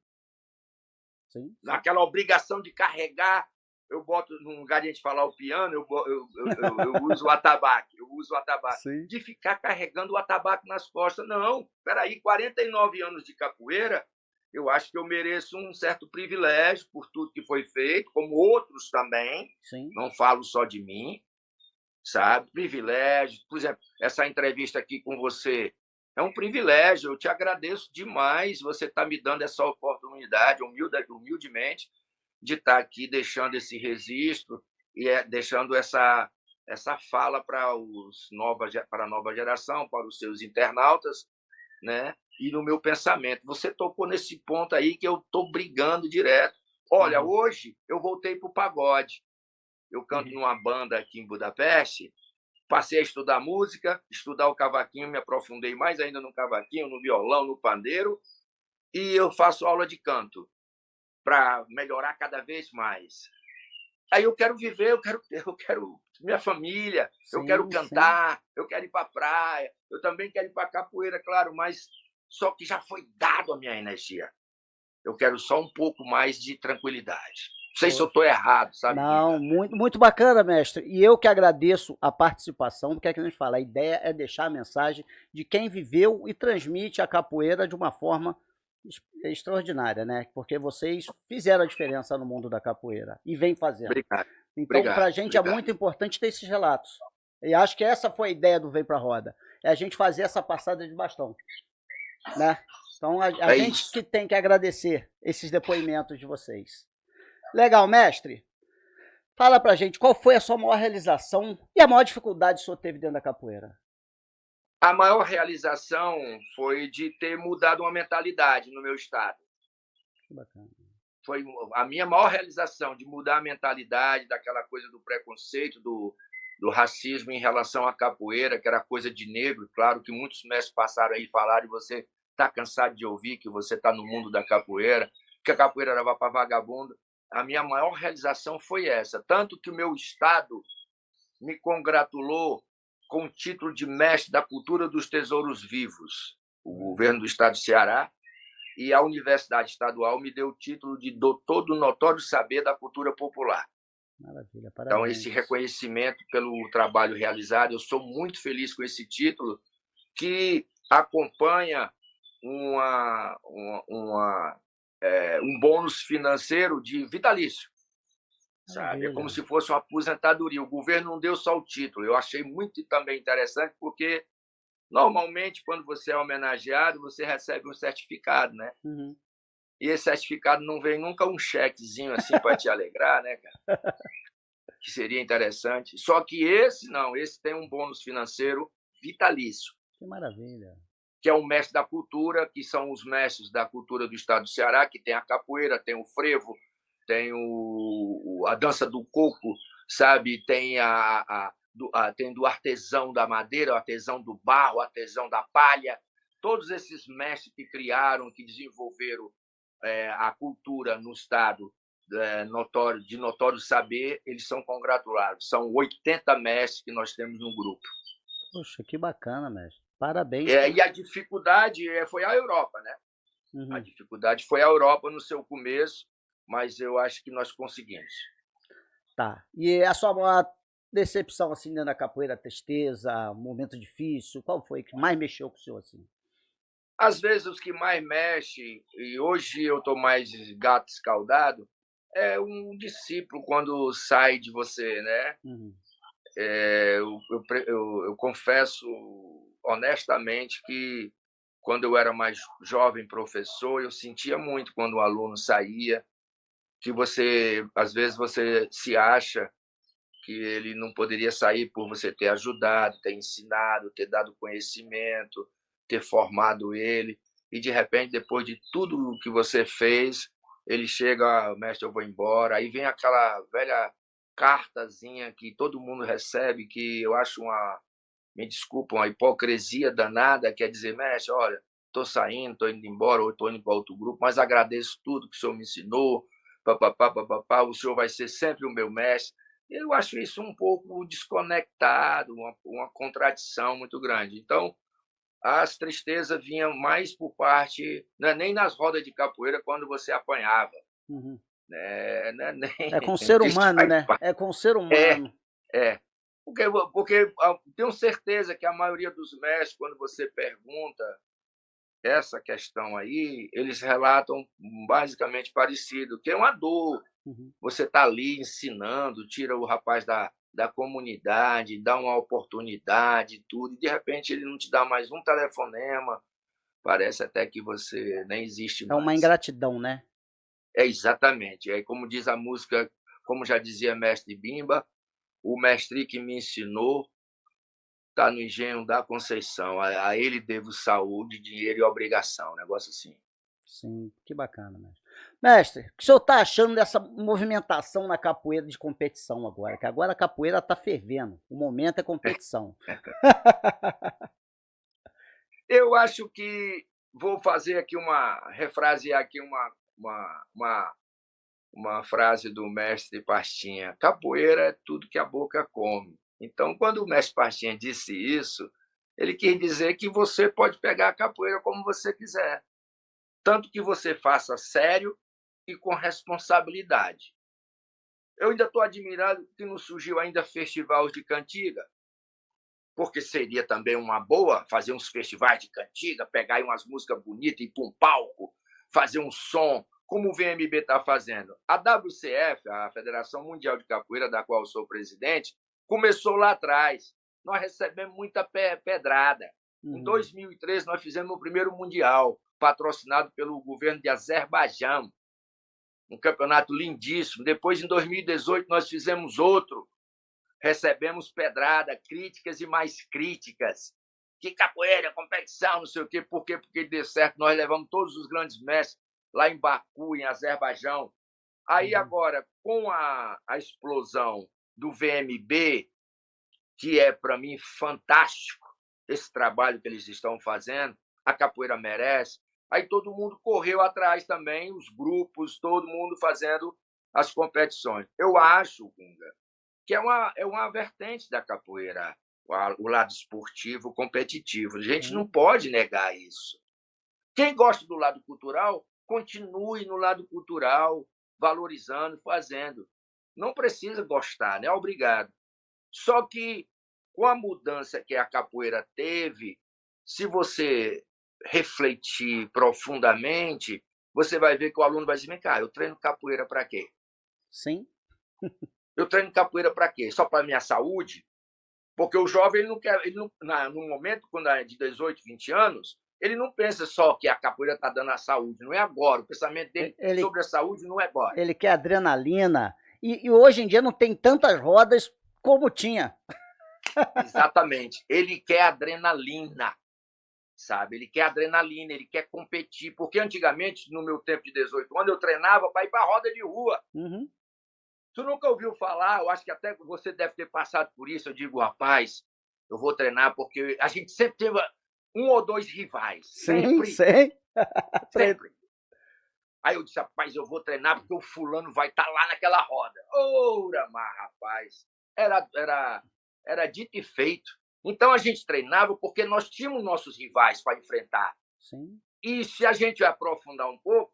Sim. Naquela obrigação de carregar, eu boto, no lugar de a gente falar o piano, eu uso o atabaque. Sim. De ficar carregando o atabaque nas costas. Não, peraí, 49 anos de capoeira, eu acho que eu mereço um certo privilégio por tudo que foi feito, como outros também. Sim. Não falo só de mim, sabe? Privilégios. Por exemplo, essa entrevista aqui com você é um privilégio. Eu te agradeço demais. Você está me dando essa oportunidade, humildemente, de estar aqui deixando esse registro e deixando essa fala para a nova geração, para os seus internautas, né? E no meu pensamento. Você tocou nesse ponto aí que eu estou brigando direto. Olha, hoje eu voltei para o pagode. Eu canto numa banda aqui em Budapeste, passei a estudar música, estudar o cavaquinho, me aprofundei mais ainda no cavaquinho, no violão, no pandeiro, e eu faço aula de canto para melhorar cada vez mais. Aí eu quero viver, eu quero minha família, eu quero cantar, eu quero ir para a praia, eu também quero ir para a capoeira, claro, mas só que já foi dado a minha energia. Eu quero só um pouco mais de tranquilidade. Não sei se eu estou errado, sabe? Não, muito, muito bacana, mestre. E eu que agradeço a participação, porque é que a gente fala, a ideia é deixar a mensagem de quem viveu e transmite a capoeira de uma forma extraordinária, né? Porque vocês fizeram a diferença no mundo da capoeira e vem fazendo. Obrigado. Então, para a gente é muito importante ter esses relatos. E acho que essa foi a ideia do Vem Pra Roda, é a gente fazer essa passada de bastão, né? Então, a gente que tem que agradecer esses depoimentos de vocês. Legal, mestre. Fala pra gente, qual foi a sua maior realização e a maior dificuldade que o senhor teve dentro da capoeira? A maior realização foi de ter mudado uma mentalidade no meu estado. Que bacana. Foi a minha maior realização, de mudar a mentalidade daquela coisa do preconceito, do racismo em relação à capoeira, que era coisa de negro. Claro que muitos mestres passaram aí e falaram, e você está cansado de ouvir que você está no mundo da capoeira, que a capoeira era para vagabundo. A minha maior realização foi essa. Tanto que o meu estado me congratulou com o título de mestre da cultura dos tesouros vivos. O governo do estado do Ceará e a Universidade Estadual me deu o título de doutor do notório saber da cultura popular. Maravilha, parabéns. Então, esse reconhecimento pelo trabalho realizado, eu sou muito feliz com esse título, que acompanha um bônus financeiro de vitalício. Sabe? É como se fosse uma aposentadoria. O governo não deu só o título. Eu achei muito também interessante, porque normalmente, quando você é homenageado, você recebe um certificado, né? Uhum. E esse certificado não vem nunca um chequezinho assim para te alegrar, né, cara? que seria interessante. Só que esse não, esse tem um bônus financeiro vitalício, Que maravilha. que é o mestre da cultura, que são os mestres da cultura do estado do Ceará, que tem a capoeira, tem o frevo, tem a dança do coco, sabe? Tem tem do artesão da madeira, o artesão do barro, o artesão da palha. Todos esses mestres que criaram, que desenvolveram a cultura no estado de notório saber, eles são congratulados. São 80 mestres que nós temos no grupo. Poxa, que bacana, mestre. Parabéns. E a dificuldade foi a Europa, né? Uhum. A dificuldade foi a Europa no seu começo, mas eu acho que nós conseguimos. Tá. E a sua maior decepção, assim, dentro da capoeira, tristeza, momento difícil, qual foi que mais mexeu com o senhor, assim? Às vezes, os que mais mexem, e hoje eu estou mais gato escaldado, é um discípulo quando sai de você, né? Uhum. Eu confesso honestamente que quando eu era mais jovem professor, eu sentia muito quando o aluno saía, que às vezes você se acha que ele não poderia sair por você ter ajudado, ter ensinado, ter dado conhecimento, ter formado ele, e de repente, depois de tudo que você fez, ele chega, mestre, eu vou embora, aí vem aquela velha cartazinha que todo mundo recebe, que eu acho me desculpa, uma hipocrisia danada, quer dizer, mestre, olha, estou saindo, estou indo embora, ou estou indo para outro grupo, mas agradeço tudo que o senhor me ensinou, papapá, papapá, o senhor vai ser sempre o meu mestre. Eu acho isso um pouco desconectado, uma contradição muito grande. Então, as tristezas vinham mais por parte, não é nem nas rodas de capoeira, quando você apanhava. Uhum. Nem, É com o ser isso humano, faz né? parte. É com o ser É, humano. é. Porque tenho certeza que a maioria dos mestres, quando você pergunta essa questão aí, eles relatam basicamente parecido, que é uma dor. Uhum. Você está ali ensinando, tira o rapaz da comunidade, dá uma oportunidade, tudo, e de repente ele não te dá mais um telefonema, parece até que você nem existe É uma mais. ingratidão, né? É exatamente. É como diz a música, como já dizia mestre Bimba, o mestre que me ensinou está no engenho da Conceição. A ele devo saúde, dinheiro e obrigação. Um negócio assim. Sim, que bacana, mestre. Mestre, o que o senhor está achando dessa movimentação na capoeira de competição agora? Que agora a capoeira está fervendo. O momento é competição. Eu acho que vou fazer aqui refrasear aqui uma frase do mestre Pastinha. Capoeira é tudo que a boca come. Então, quando o mestre Pastinha disse isso, ele quis dizer que você pode pegar a capoeira como você quiser, tanto que você faça sério e com responsabilidade. Eu ainda estou admirado que não surgiu ainda festival de cantiga, porque seria também uma boa fazer uns festivais de cantiga, pegar aí umas músicas bonitas e ir para um palco, fazer um som, como o VMB está fazendo. A WCF, a Federação Mundial de Capoeira, da qual eu sou presidente, começou lá atrás. Nós recebemos muita pedrada. Em 2013, nós fizemos o primeiro Mundial, patrocinado pelo governo de Azerbaijão, um campeonato lindíssimo. Depois, em 2018, nós fizemos outro, recebemos pedrada, críticas e mais críticas. Que capoeira, competição, não sei o quê. Por quê? Porque deu certo. Nós levamos todos os grandes mestres lá em Baku, em Azerbaijão. Aí agora, com a explosão do VMB, que é, para mim, fantástico, esse trabalho que eles estão fazendo, a capoeira merece. Aí todo mundo correu atrás também, os grupos, todo mundo fazendo as competições. Eu acho, Gunga, que é uma vertente da capoeira, o lado esportivo, competitivo. A gente não pode negar isso. Quem gosta do lado cultural, continue no lado cultural, valorizando, fazendo. Não precisa gostar, né? Obrigado. Só que, com a mudança que a capoeira teve, se você refletir profundamente, você vai ver que o aluno vai dizer, vem cá, eu treino capoeira para quê? Sim. Eu treino capoeira para quê? Só para minha saúde? Porque o jovem, ele não quer, no momento, quando é de 18, 20 anos, ele não pensa só que a capoeira está dando a saúde, não é agora. O pensamento dele Ele, sobre a saúde não é agora. ele quer adrenalina, E hoje em dia não tem tantas rodas como tinha. Exatamente. Ele quer adrenalina, sabe? Ele quer adrenalina, ele quer competir. Porque antigamente, no meu tempo de 18 anos, eu treinava para ir para a roda de rua. Uhum. Tu nunca ouviu falar, eu acho que até você deve ter passado por isso. Eu digo, rapaz, eu vou treinar porque a gente sempre teve um ou dois rivais. Sim, Sempre, sei. sempre. Aí eu disse, rapaz, eu vou treinar porque o fulano vai estar lá naquela roda. Ora, mas, rapaz, era dito e feito. Então a gente treinava porque nós tínhamos nossos rivais para enfrentar. Sim. E se a gente aprofundar um pouco,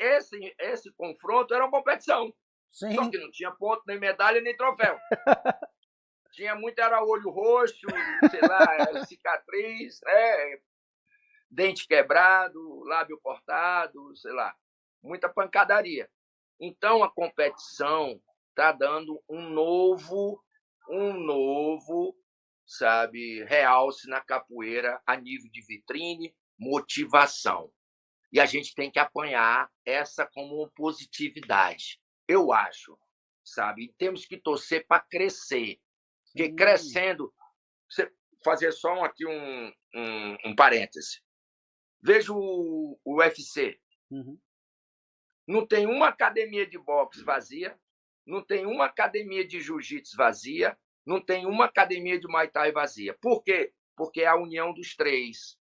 esse confronto era uma competição. Só Sim. que não tinha ponto, nem medalha, nem troféu. Tinha muito, era olho roxo, sei lá, cicatriz, né? Dente quebrado, lábio cortado, sei lá. Muita pancadaria. Então a competição está dando um novo, sabe, realce na capoeira a nível de vitrine, motivação. E a gente tem que apanhar essa como positividade. Eu acho, sabe? E temos que torcer para crescer. Porque crescendo, você fazer só aqui um parêntese. Veja o UFC. Uhum. Não tem uma academia de boxe vazia, não tem uma academia de jiu-jitsu vazia, não tem uma academia de Muay Thai vazia. Por quê? Porque é a união dos três.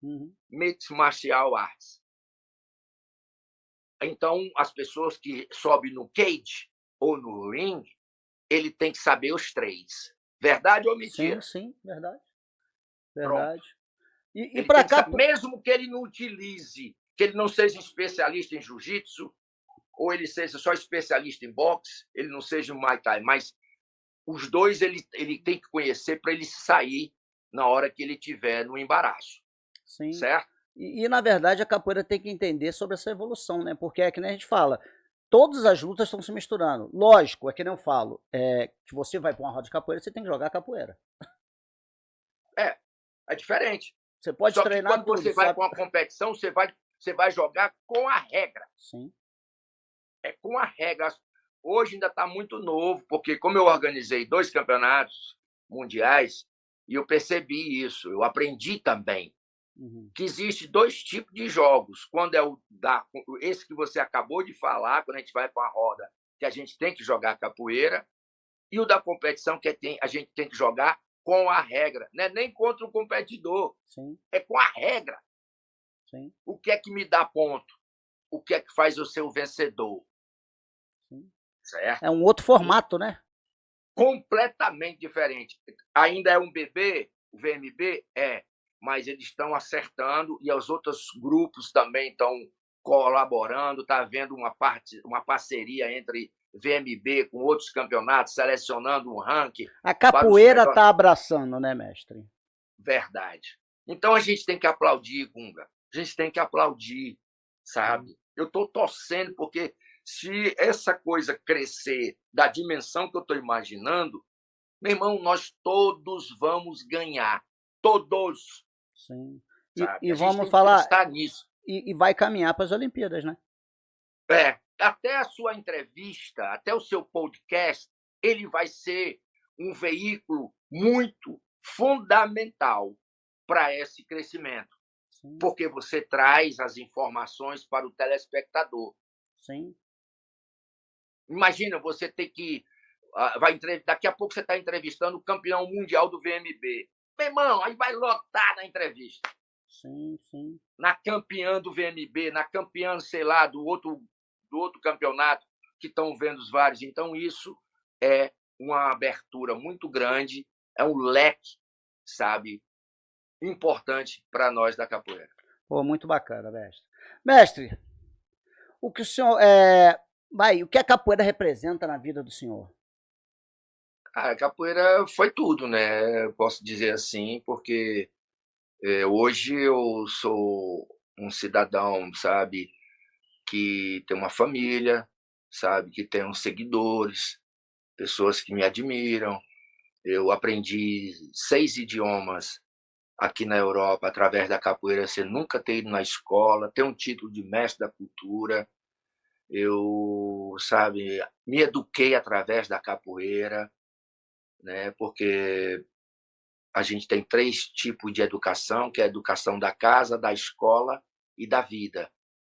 Uhum. Mixed Martial Arts. Então, as pessoas que sobem no cage ou no ring, ele tem que saber os três. Verdade ou Sim, mentira? sim, verdade. Pronto. Verdade. E Ele para tem que cá. saber, mesmo que ele não utilize, que ele não seja especialista em jiu-jitsu, ou ele seja só especialista em boxe, ele não seja um Muay Thai, mas os dois ele tem que conhecer para ele sair na hora que ele tiver no embaraço, Sim. certo? Na verdade, a capoeira tem que entender sobre essa evolução, né? Porque é que nem a gente fala, todas as lutas estão se misturando. Lógico, é que nem eu falo, que você vai para uma roda de capoeira, você tem que jogar capoeira. É diferente. Você pode Só que treinar quando tudo, você vai sabe? para uma competição, você vai jogar com a regra. Sim. É com a regra. Hoje ainda está muito novo, porque como eu organizei 2 campeonatos mundiais, e eu percebi isso, eu aprendi também Uhum. que existe 2 tipos de jogos. Quando é esse que você acabou de falar, quando a gente vai para a roda, que a gente tem que jogar capoeira, e o da competição, que a gente tem que jogar com a regra. Não é nem contra o competidor, Sim, é com a regra. sim, O que é que me dá ponto? O que é que faz eu ser o vencedor? sim. Certo? É um outro formato, né? Completamente diferente. Ainda é um bebê, o VMB é, mas eles estão acertando e os outros grupos também estão colaborando, está havendo uma parceria entre VMB com outros campeonatos, selecionando um ranking A para os capoeira melhores. tá abraçando, né, mestre? Verdade. Então a gente tem que aplaudir, Gunga. A gente tem que aplaudir, Sim. sabe? Eu estou torcendo porque se essa coisa crescer da dimensão que eu estou imaginando, meu irmão, nós todos vamos ganhar. Todos, Sim. sabe? E A gente vamos tem que falar, pensar nisso. e vai caminhar para as Olimpíadas, né? Até a sua entrevista, até o seu podcast, ele vai ser um veículo muito fundamental para esse crescimento, Sim, porque você traz as informações para o telespectador. sim, Imagina, você ter que. Daqui a pouco você está entrevistando o campeão mundial do VMB. Meu irmão, aí vai lotar na entrevista. sim, sim. Na campeã do VMB, na campeã, sei lá, do outro campeonato, que estão vendo os vários. Então, isso é uma abertura muito grande, é um leque, sabe, importante para nós da capoeira. Pô, muito bacana, mestre. Mestre, o que o senhor. O que a capoeira representa na vida do senhor? A capoeira foi tudo, né? Eu posso dizer assim, porque hoje eu sou um cidadão, sabe, que tem uma família, sabe, que tem uns seguidores, pessoas que me admiram. Eu aprendi 6 idiomas aqui na Europa através da capoeira, sem nunca ter ido na escola, ter um título de mestre da cultura. Eu, sabe, me eduquei através da capoeira, né, porque a gente tem 3 tipos de educação, que é a educação da casa, da escola e da vida.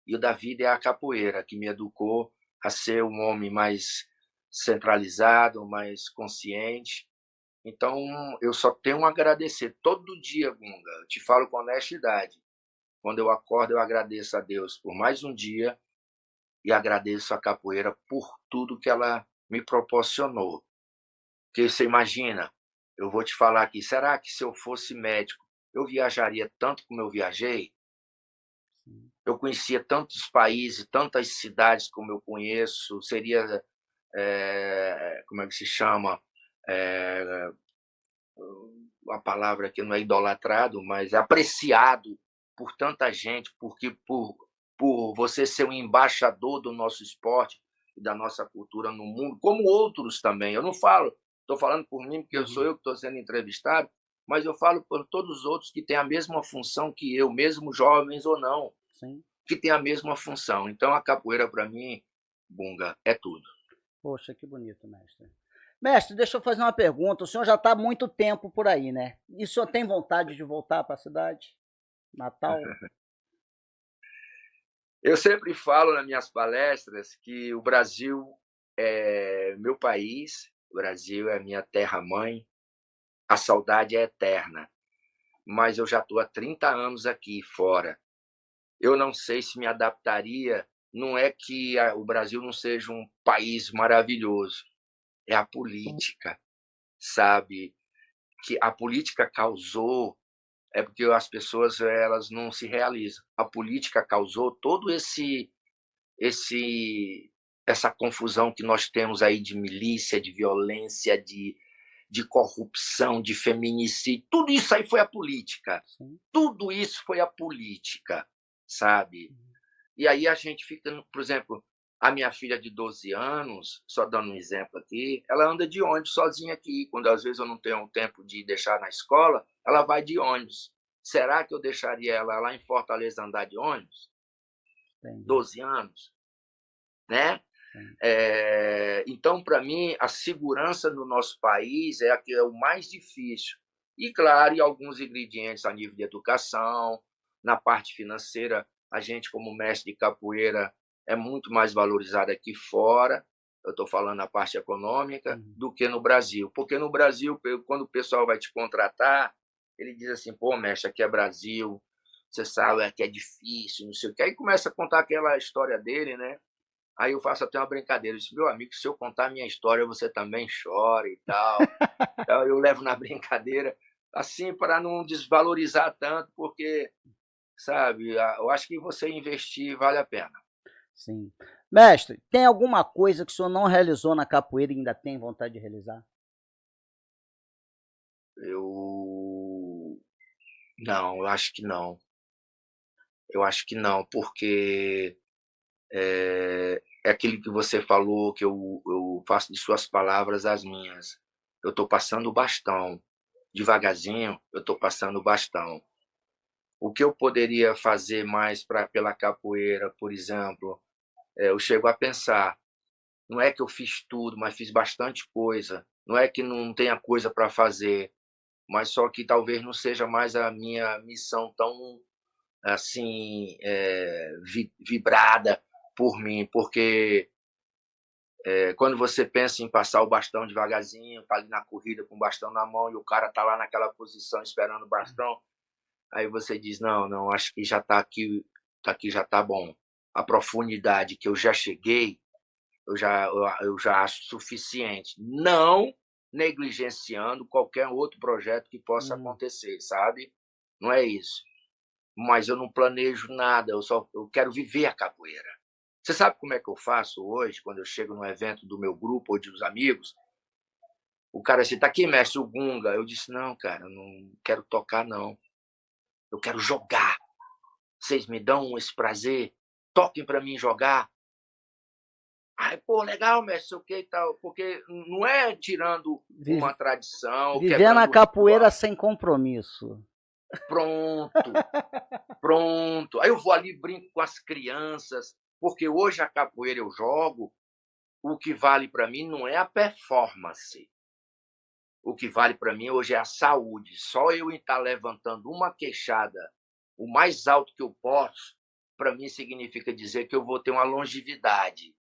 E o da vida é a capoeira, que me educou a ser um homem mais centralizado, mais consciente. Então, eu só tenho a agradecer todo dia, Gunga. Eu te falo com honestidade. Quando eu acordo, eu agradeço a Deus por mais um dia e agradeço a capoeira por tudo que ela me proporcionou. Porque você imagina, eu vou te falar aqui, será que se eu fosse médico, eu viajaria tanto como eu viajei? Eu conhecia tantos países, tantas cidades como eu conheço, seria, como é que se chama? É, a palavra que não é idolatrado, mas apreciado por tanta gente, porque por você ser um embaixador do nosso esporte e da nossa cultura no mundo, como outros também. Eu não falo, estou falando por mim, porque eu sou Uhum. eu que estou sendo entrevistado, mas eu falo por todos os outros que têm a mesma função que eu, mesmo jovens ou não, Sim. que têm a mesma função. Então a capoeira, para mim, Bunga, é tudo. Poxa, que bonito, mestre. Mestre, deixa eu fazer uma pergunta. O senhor já está há muito tempo por aí, né? E o senhor tem vontade de voltar para a cidade? Natal? Eu sempre falo nas minhas palestras que o Brasil é meu país, o Brasil é minha terra-mãe, a saudade é eterna, mas eu já estou há 30 anos aqui fora. Eu não sei se me adaptaria, não é que o Brasil não seja um país maravilhoso, é a política, sabe? Que a política causou, é porque as pessoas elas não se realizam. A política causou todo esse essa confusão que nós temos aí de milícia, de violência, de corrupção, de feminicídio, tudo isso aí foi a política. Sim. Tudo isso foi a política, sabe? E aí a gente fica, por exemplo, a minha filha de 12 anos, só dando um exemplo aqui, ela anda de ônibus sozinha aqui. Quando às vezes eu não tenho tempo de deixar na escola, ela vai de ônibus. Será que eu deixaria ela lá em Fortaleza andar de ônibus? Entendi. 12 anos, né? Sim. Então, para mim, a segurança no nosso país é a que é o mais difícil. E, claro, e alguns ingredientes a nível de educação, na parte financeira, a gente, como mestre de capoeira, é muito mais valorizado aqui fora, eu estou falando na parte econômica, Uhum. do que no Brasil. Porque no Brasil, quando o pessoal vai te contratar, ele diz assim, pô, mestre, aqui é Brasil, você sabe que é difícil, não sei o que. Aí começa a contar aquela história dele, né? Aí eu faço até uma brincadeira, eu disse, meu amigo, se eu contar a minha história, você também chora e tal. Então eu levo na brincadeira, assim, para não desvalorizar tanto, porque, sabe, eu acho que você investir vale a pena. Sim. Mestre, tem alguma coisa que o senhor não realizou na capoeira e ainda tem vontade de realizar? Eu. Não, eu acho que não. Eu acho que não, porque é aquilo que você falou, que eu faço de suas palavras as minhas. Eu estou passando o bastão. Devagarzinho, eu estou passando o bastão. O que eu poderia fazer mais pela capoeira, por exemplo, eu chego a pensar, não é que eu fiz tudo, mas fiz bastante coisa. Não é que não tenha coisa para fazer, mas só que talvez não seja mais a minha missão tão assim vibrada por mim, porque quando você pensa em passar o bastão devagarzinho, tá ali na corrida com o bastão na mão e o cara tá lá naquela posição esperando o bastão, aí você diz: não, não, acho que já tá aqui já tá bom. A profundidade que eu já cheguei, eu já acho suficiente. Não negligenciando qualquer outro projeto que possa Uhum. acontecer, sabe? Não é isso. Mas eu não planejo nada, eu quero viver a capoeira. Você sabe como é que eu faço hoje, quando eu chego num evento do meu grupo ou de uns amigos? O cara disse, tá aqui, mestre, o Gunga. Eu disse, não, cara, eu não quero tocar, não. Eu quero jogar. Vocês me dão esse prazer? Toquem para mim jogar. Ai, pô, legal, mestre, sei o que e tal. Porque não é tirando uma Vive- tradição, Viver a quebrando o capoeira ritual. sem compromisso. Pronto, pronto. Aí eu vou ali, brinco com as crianças. Porque hoje a capoeira eu jogo, o que vale para mim não é a performance. O que vale para mim hoje é a saúde. Só eu estar levantando uma queixada o mais alto que eu posso, para mim significa dizer que eu vou ter uma longevidade.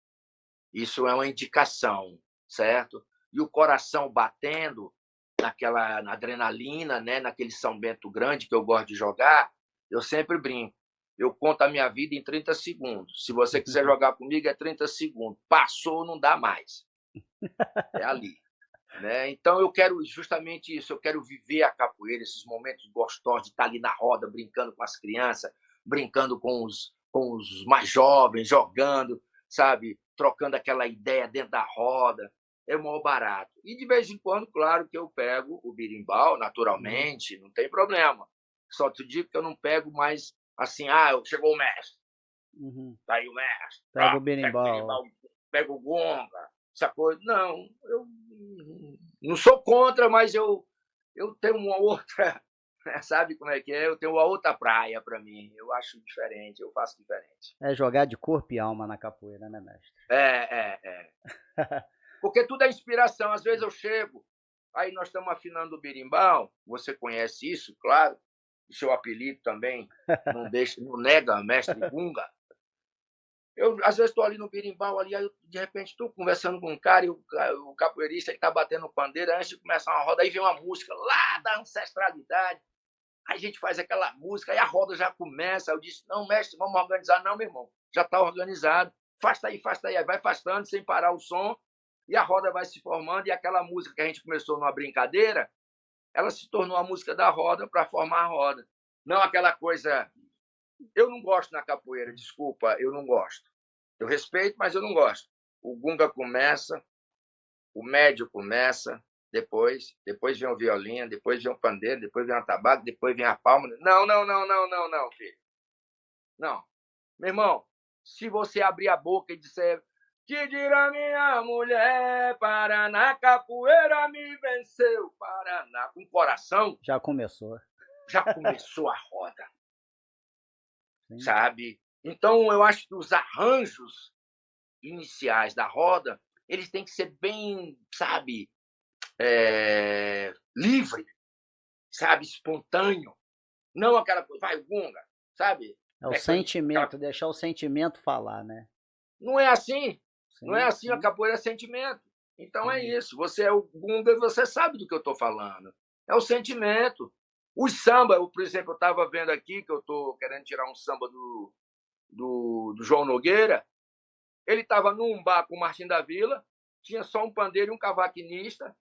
Isso é uma indicação, certo? E o coração batendo na adrenalina, né, naquele São Bento grande que eu gosto de jogar, eu sempre brinco. Eu conto a minha vida em 30 segundos. Se você quiser jogar comigo, é 30 segundos. Passou, não dá mais. É ali. Né? Então eu quero justamente isso, eu quero viver a capoeira, esses momentos gostosos de estar ali na roda, brincando com as crianças, brincando com os mais jovens, jogando, sabe? Trocando aquela ideia dentro da roda. É o maior barato. E de vez em quando, claro que eu pego o birimbau, naturalmente, não tem problema. Só te digo que eu não pego mais assim, chegou o mestre, tá aí o mestre, Pega o pega o berimbau. birimbau, pega o gonga, essa coisa. Não, eu não sou contra, mas eu tenho uma outra, sabe como é que é? Eu tenho uma outra praia para mim. Eu acho diferente, eu faço diferente. É jogar de corpo e alma na capoeira, né, mestre? É. Porque tudo é inspiração. Às vezes eu chego, aí nós estamos afinando o berimbau, você conhece isso, claro, o seu apelido também não nega, mestre Gunga. Eu, às vezes, estou ali no berimbau, ali, aí, de repente, estou conversando com um cara e o capoeirista está batendo pandeira antes de começar uma roda, aí vem uma música lá da ancestralidade, aí a gente faz aquela música, aí a roda já começa. Eu disse, não, mestre, vamos organizar. Não, meu irmão, já está organizado. Fasta aí, aí vai afastando sem parar o som, e a roda vai se formando, e aquela música que a gente começou numa brincadeira, ela se tornou a música da roda para formar a roda. Não aquela coisa... Eu não gosto na capoeira, desculpa, eu não gosto. Eu respeito, mas eu não gosto. O gunga começa, o médio começa, depois vem o violino, depois vem o pandeiro, depois vem o tabaco, depois vem a palma. Não, filho. Não. Meu irmão, se você abrir a boca e disser que dirá minha mulher, Paraná, capoeira me venceu, Paraná, com coração, Já começou. já começou a roda. Sim. Sabe? Então, eu acho que os arranjos iniciais da roda, eles têm que ser bem, sabe, livre, sabe, espontâneo. Não aquela coisa, vai, gunga, sabe? É o sentimento, deixar o sentimento falar, né? Não é assim. Sim, Não é assim, sim. a capoeira é sentimento. Então é isso. Você é o gunga e você sabe do que eu estou falando. É o sentimento. O samba, por exemplo, eu estava vendo aqui, que eu estou querendo tirar um samba do João Nogueira. Ele estava num bar com o Martim da Vila, tinha só um pandeiro e um cavaquinista,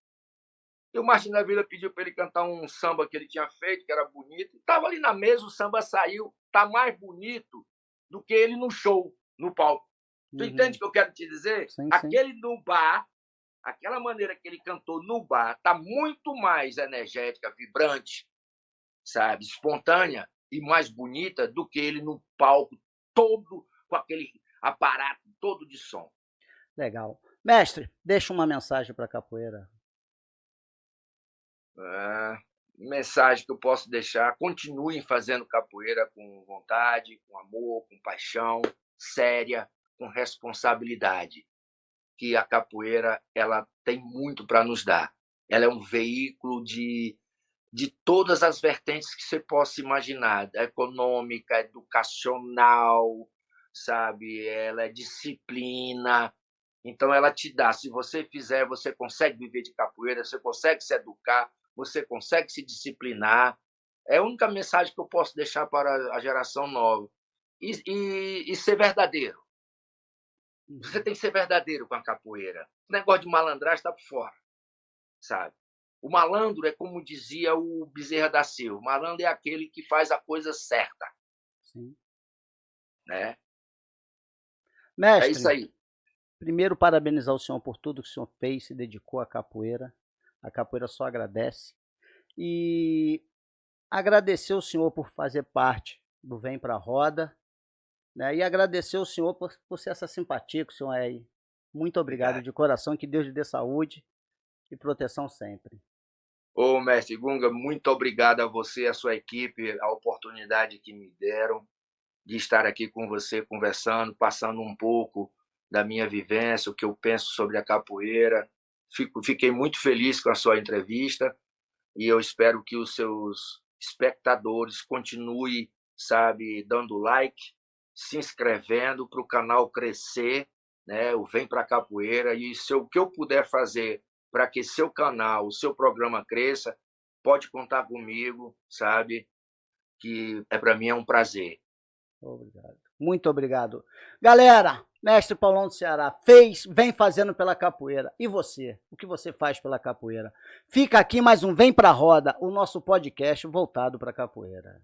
e o Martim da Vila pediu para ele cantar um samba que ele tinha feito, que era bonito. Estava ali na mesa, o samba saiu, tá mais bonito do que ele no show, no palco. Tu entende o que eu quero te dizer? Sim, sim. Aquele no bar, aquela maneira que ele cantou no bar, tá muito mais energética, vibrante, sabe, espontânea e mais bonita do que ele no palco, todo com aquele aparato todo de som. Legal. Mestre, deixa uma mensagem para a capoeira. Mensagem que eu posso deixar: continuem fazendo capoeira com vontade, com amor, com paixão, séria, com responsabilidade, que a capoeira ela tem muito para nos dar. Ela é um veículo de todas as vertentes que você possa imaginar, econômica, educacional, sabe? Ela é disciplina. Então ela te dá, se você fizer, você consegue viver de capoeira, você consegue se educar, você consegue se disciplinar. É a única mensagem que eu posso deixar para a geração nova. E ser verdadeiro. Você tem que ser verdadeiro com a capoeira. O negócio de malandragem está por fora, sabe? O malandro é como dizia o Bezerra da Silva, o malandro é aquele que faz a coisa certa. Sim. Né? Mestre, é isso aí. Primeiro, parabenizar o senhor por tudo que o senhor fez, se dedicou à capoeira. A capoeira só agradece. E agradecer o senhor por fazer parte do Vem Pra Roda, né? E agradecer o senhor por ser essa simpatia que o senhor é aí. Muito obrigado de coração, que Deus lhe dê saúde e proteção sempre. Ô, mestre Gunga, muito obrigado a você e a sua equipe, a oportunidade que me deram. de estar aqui com você conversando, passando um pouco da minha vivência, o que eu penso sobre a capoeira. Fiquei muito feliz com a sua entrevista e eu espero que os seus espectadores continuem, sabe, dando like, se inscrevendo para o canal crescer, né? O Vem Pra Capoeira. E o que eu puder fazer para que seu canal, o seu programa cresça, pode contar comigo, sabe? Que para mim é um prazer. Obrigado. Muito obrigado. Galera, mestre Paulão do Ceará vem fazendo pela capoeira. E você? O que você faz pela capoeira? Fica aqui mais um Vem Pra Roda, o nosso podcast voltado para a capoeira.